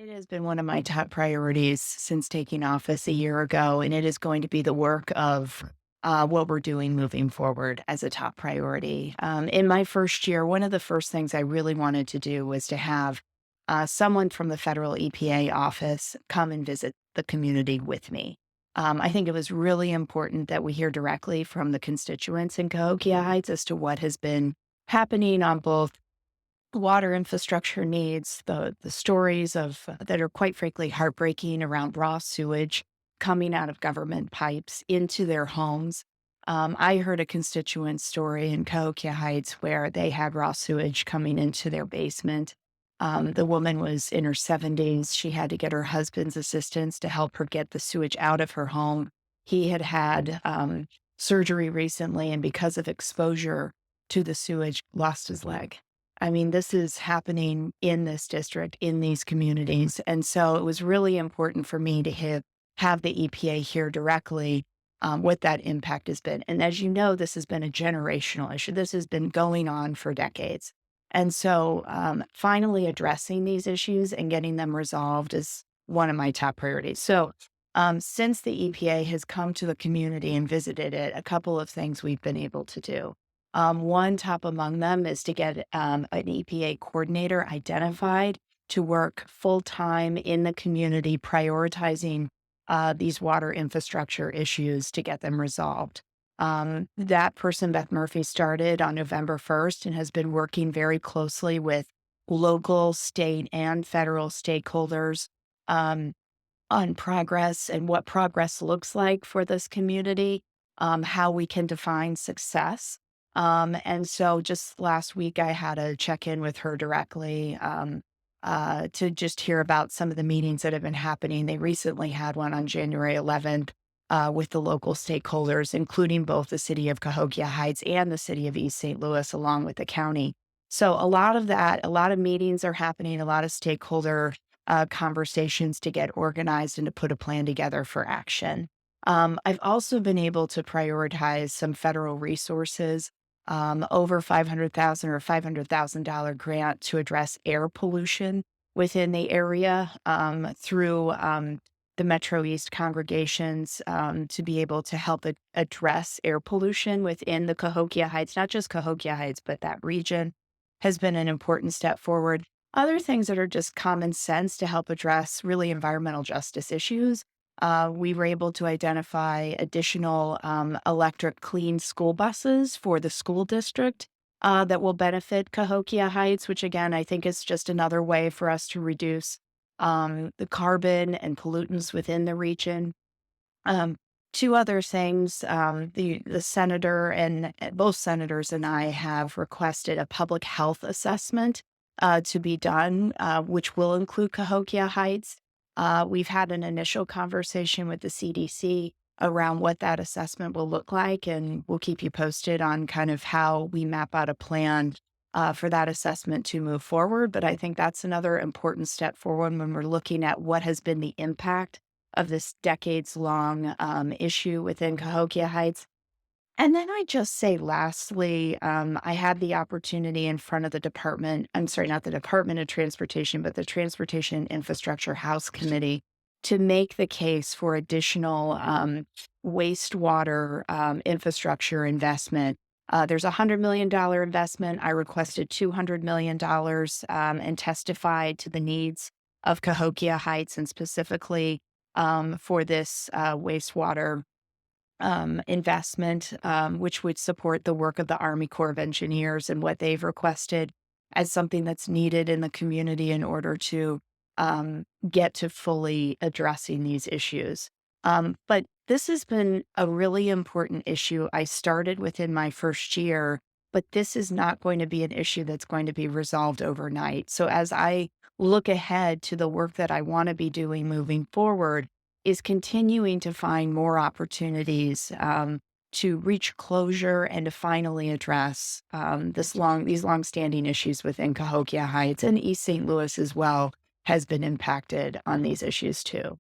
It has been one of my top priorities since taking office a year ago, and it is going to be the work of what we're doing moving forward as a top priority. In my first year, one of the first things I really wanted to do was to have someone from the federal EPA office come and visit the community with me. I think it was really important that we hear directly from the constituents in Cahokia Heights as to what has been happening on both water infrastructure needs, the stories of that are quite frankly heartbreaking around raw sewage coming out of government pipes into their homes. I heard a constituent story in Cahokia Heights where they had raw sewage coming into their basement. The woman was in her 70s. She had to get her husband's assistance to help her get the sewage out of her home. He had had surgery recently, and because of exposure to the sewage, lost his leg. I mean, this is happening in this district, in these communities. And so it was really important for me to have the EPA hear directly what that impact has been. And as you know, this has been a generational issue. This has been going on for decades. And so finally addressing these issues and getting them resolved is one of my top priorities. So since the EPA has come to the community and visited it, a couple of things we've been able to do. One top among them is to get an EPA coordinator identified to work full time in the community, prioritizing these water infrastructure issues to get them resolved. That person, Beth Murphy, started on November 1st and has been working very closely with local, state, and federal stakeholders on progress and what progress looks like for this community, how we can define success. And so just last week, I had a check in with her directly to just hear about some of the meetings that have been happening. They recently had one on January 11th with the local stakeholders, including both the city of Cahokia Heights and the city of East St. Louis, along with the county. So a lot of that, a lot of meetings are happening, a lot of stakeholder conversations to get organized and to put a plan together for action. I've also been able to prioritize some federal resources, over 500,000 or $500,000 grant to address air pollution within the area through the Metro East congregations to be able to help address air pollution within the Cahokia Heights, not just Cahokia Heights, but that region has been an important step forward. Other things that are just common sense to help address really environmental justice issues. We were able to identify additional electric clean school buses for the school district that will benefit Cahokia Heights, which again, I think is just another way for us to reduce the carbon and pollutants within the region. Two other things, the senator and both senators and I have requested a public health assessment to be done, which will include Cahokia Heights. We've had an initial conversation with the CDC around what that assessment will look like, and we'll keep you posted on kind of how we map out a plan for that assessment to move forward. But I think that's another important step forward when we're looking at what has been the impact of this decades-long issue within Cahokia Heights. And then I just say lastly, I had the opportunity in front of the department, I'm sorry, not the Department of Transportation, but the Transportation Infrastructure House Committee to make the case for additional wastewater infrastructure investment. There's a $100 million investment. I requested $200 million and testified to the needs of Cahokia Heights and specifically for this wastewater investment, which would support the work of the Army Corps of Engineers and what they've requested as something that's needed in the community in order to get to fully addressing these issues. But this has been a really important issue. I started within my first year, but this is not going to be an issue that's going to be resolved overnight. So as I look ahead to the work that I want to be doing moving forward, is continuing to find more opportunities to reach closure and to finally address these longstanding issues within Cahokia Heights, and East St. Louis as well has been impacted on these issues too.